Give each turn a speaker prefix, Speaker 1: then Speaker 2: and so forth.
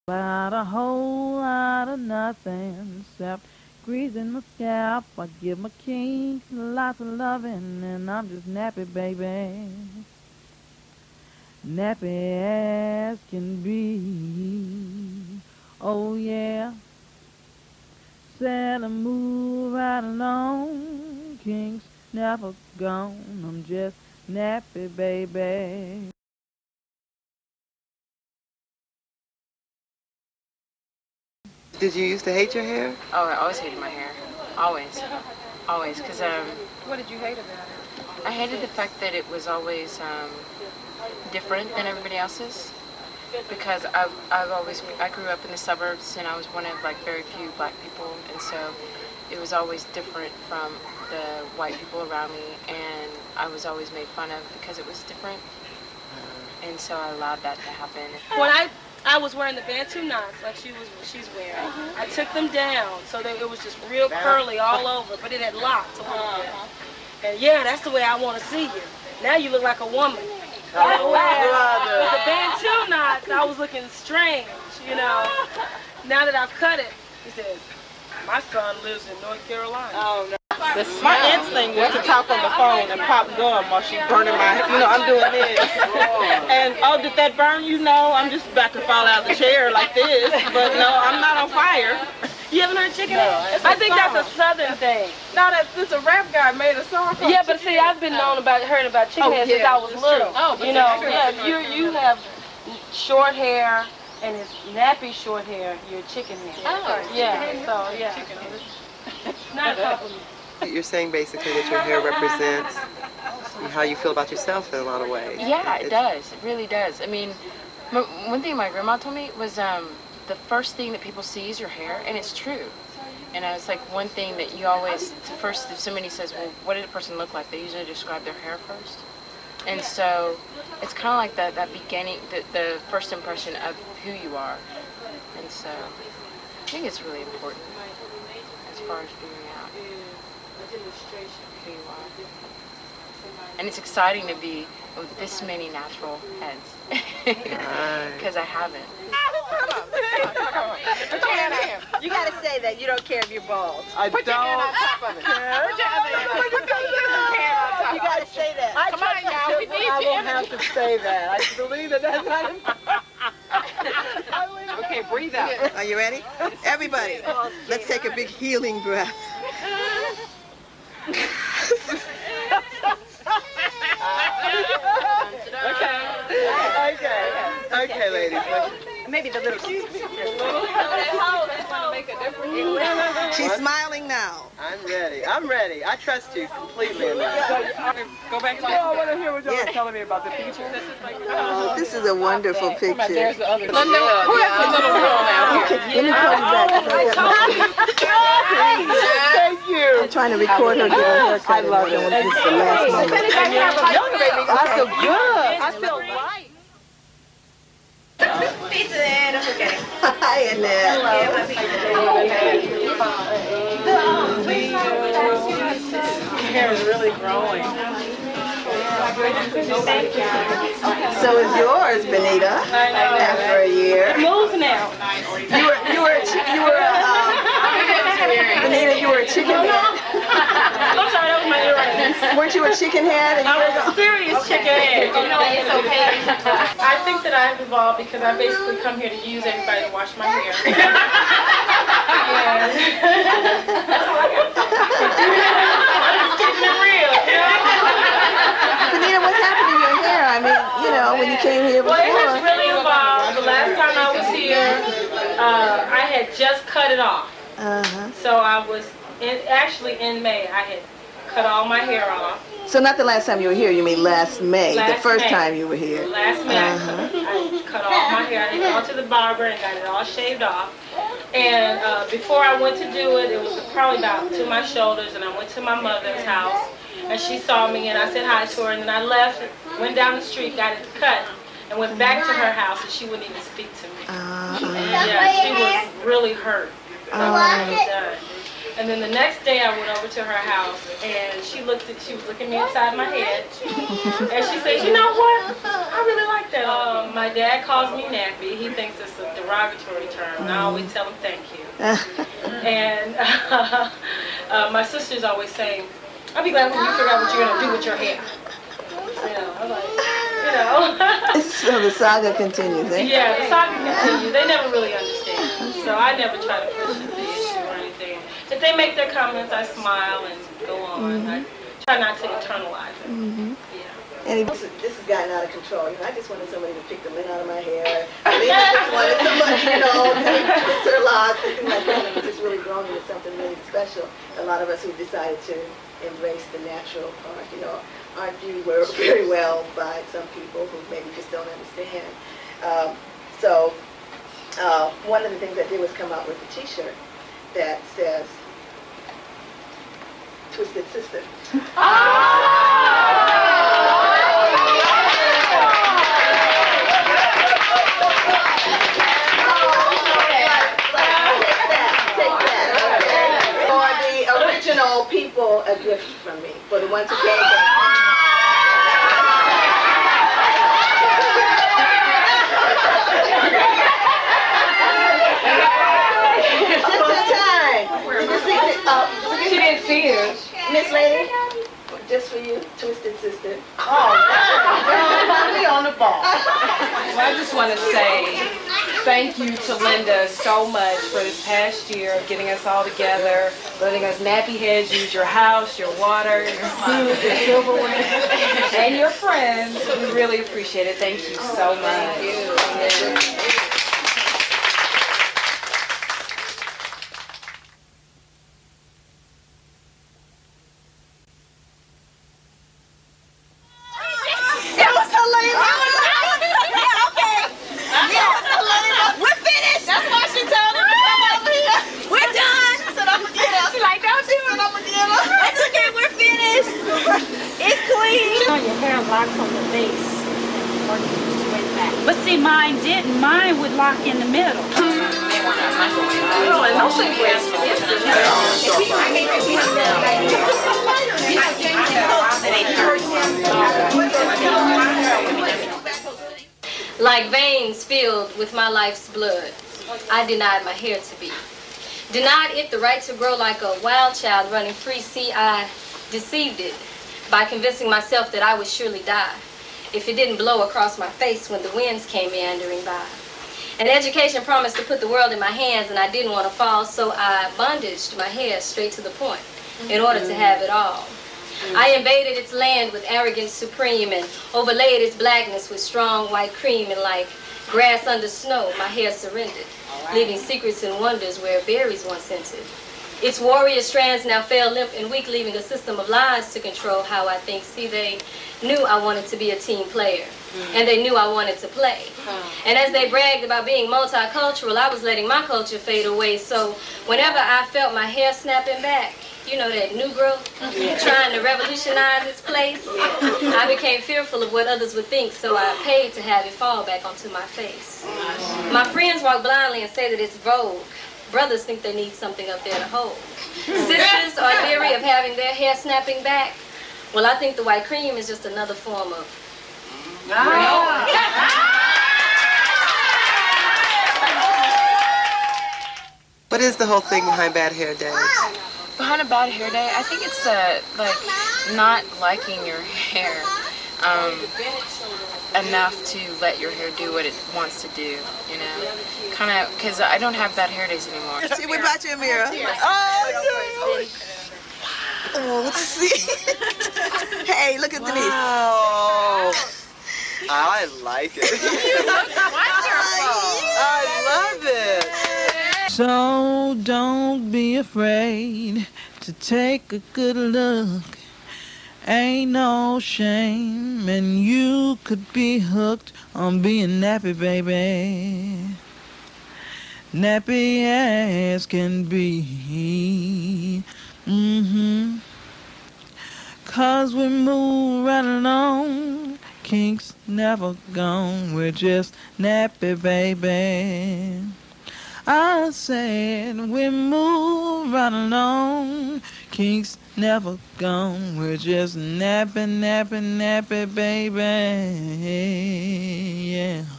Speaker 1: About a whole lot of nothing except greasing my scalp. I give my king lots of loving, and I'm just nappy, baby. Nappy as can be. Oh yeah, said I move right along. King's never gone. I'm just nappy, baby.
Speaker 2: Did you used to hate your hair?
Speaker 3: Oh, I always hated my hair. Always. Always. Because
Speaker 4: What did you hate about it?
Speaker 3: I hated the fact that it was always different than everybody else's. Because I grew up in the suburbs and I was one of like very few black people, and so it was always different from the white people around me, and I was always made fun of because it was different, and so I allowed that to happen.
Speaker 4: When I was wearing the Bantu knots like she's wearing, I took them down so that it was just real curly all over, but it had locked a little bit. And yeah, that's the way I want to see you. Now you look like a woman. With the Bantu knots, I was looking strange, you know. Now that I've cut it, he says, my son lives in North Carolina.
Speaker 1: Oh, no. My instinct was to talk on the phone and pop gum while she's burning I'm doing this. And, oh, did that burn you? No, I'm just about to fall out of the chair like this. But no, I'm not on fire.
Speaker 4: You haven't heard chicken head? I think that's a southern thing.
Speaker 1: No, that's a rap guy made a song called
Speaker 4: Yeah, but see, I've been heard about chicken head since I was little.
Speaker 1: Oh,
Speaker 4: you know, yeah, you have short hair, and it's nappy short hair, you're chicken hair.
Speaker 3: Oh,
Speaker 4: yeah, so, yeah. Not a compliment.
Speaker 2: You're saying basically that your hair represents how you feel about yourself in a lot of ways.
Speaker 3: Yeah, it does. It really does. I mean, one thing my grandma told me was the first thing that people see is your hair, and it's true. And I was like, one thing that you always, first, if somebody says, well, what did a person look like, they usually describe their hair first. And so it's kind of like that beginning, the first impression of who you are. And so I think it's really important as far as figuring out who you are. And it's exciting to be with this many natural heads, because I haven't.
Speaker 5: Put your hand out. You gotta say that you don't care if you're bald.
Speaker 1: Put your hand on top of it. Put your hand on top.
Speaker 5: You gotta say that.
Speaker 1: Come on, y'all. We need you. I won't have to say that. I believe that that's not important.
Speaker 5: Okay, breathe out.
Speaker 2: Are you ready? Everybody, let's take a big healing breath. Okay, ladies.
Speaker 5: Maybe the little.
Speaker 2: She's smiling now.
Speaker 1: I'm ready. I'm ready. I trust you completely. Go back to I want to hear what y'all are telling me about the people.
Speaker 2: Oh, this is a wonderful picture.
Speaker 1: There's the other. Who has the little girl out here?
Speaker 2: Let me call you back.
Speaker 1: Thank you.
Speaker 2: I'm trying to record her getting a haircut. I love it. This is the last moment.
Speaker 1: I feel good. I feel right.
Speaker 5: Pizza Head, that's okay.
Speaker 2: Hi, Annette.
Speaker 1: Your hair is really growing.
Speaker 2: So is yours, Benita. After a year.
Speaker 4: It moves now.
Speaker 2: Benita, you were a chicken head.
Speaker 4: I'm sorry, that was my earring.
Speaker 2: Weren't you a chicken head?
Speaker 4: I was a serious chicken head. You know, it's okay. I think that I've evolved because I basically come here to use everybody to wash my hair. Yeah. That's all I got to say. I'm just keeping it real, you know?
Speaker 2: Benita, what's happened to your hair? I mean, you know, when you came here before.
Speaker 4: Well, it has really evolved. The last time I was here, I had just cut it off. So I was, actually in May, I had cut all my hair off.
Speaker 2: So not the last time you were here, you mean last May, the first time you were here.
Speaker 4: Last May, I cut all my hair. I went to the barber and got it all shaved off. And before I went to do it, it was probably about to my shoulders, and I went to my mother's house, and she saw me, and I said hi to her, and then I left, went down the street, got it cut, and went back to her house, and she wouldn't even speak to me. Yeah, she was really hurt. And then the next day I went over to her house and she was looking me inside my head. And she said, you know what? I really like that. My dad calls me nappy. He thinks it's a derogatory term. And I always tell him thank you. And my sister's always saying, I'll be glad when you figure out what you're going to do with your hair. You know, I'm like, you know.
Speaker 6: So the saga continues, eh?
Speaker 4: Yeah, the saga continues. They never really understand. So I never try to push the issue or anything. If they make their comments, I smile and go on. I try not to internalize it. Yeah.
Speaker 6: And this has gotten out of control. You know, I just wanted somebody to pick the lint out of my hair. I just wanted somebody, you know, to twist her locks and things like that. And it's just really grown into something really special. A lot of us who decided to embrace the natural part, you know, aren't viewed very well by some people who maybe just don't understand. So one of the things I did was come out with a T-shirt that says, Twisted Sister. Original people a gift from me for the ones who came just in time. Did you see it? She didn't see it. Miss Lady, just for you, Twisted Sister.
Speaker 3: We on the ball. Well, I just want to say thank you to Linda so much for this past year of getting us all together, letting us nappy heads use your house, your water, your food, your silverware, and your friends. We really appreciate it. Thank you so much.
Speaker 7: But see, mine didn't. Mine would lock in the middle.
Speaker 8: Like veins filled with my life's blood, I denied my hair to be. Denied it the right to grow like a wild child running free. See, I deceived it by convincing myself that I would surely die if it didn't blow across my face when the winds came meandering by. And education promised to put the world in my hands, and I didn't want to fall, so I bondaged my hair straight to the point in order to have it all. I invaded its land with arrogance supreme and overlaid its blackness with strong white cream, and like grass under snow, my hair surrendered, leaving secrets and wonders where berries once entered. Its warrior strands now fell limp and weak, leaving a system of lies to control how I think. See, they knew I wanted to be a team player, and they knew I wanted to play. And as they bragged about being multicultural, I was letting my culture fade away. So whenever I felt my hair snapping back, you know, that new growth, trying to revolutionize its place, I became fearful of what others would think, so I paid to have it fall back onto my face. My friends walk blindly and say that it's vogue. Brothers think they need something up there to hold. Sisters are leery of having their hair snapping back. Well, I think the white cream is just another form of...
Speaker 2: What is the whole thing behind Bad Hair Day?
Speaker 3: Behind a bad hair day, I think it's like not liking your hair enough to let your hair do what it wants to do, you know? Kind of, because I don't have bad hair days anymore.
Speaker 6: See, we brought you a mirror. Oh, let's see. Hey, look at Denise.
Speaker 2: Wow. I like it. I love it.
Speaker 9: So don't be afraid to take a good look. Ain't no shame, and you could be hooked on being nappy, baby. Nappy as can be. Cause we move right along, kinks never gone, we're just nappy, baby. I said we move right along. Kinks never gone. We're just nappy, nappy, nappy, baby. Yeah.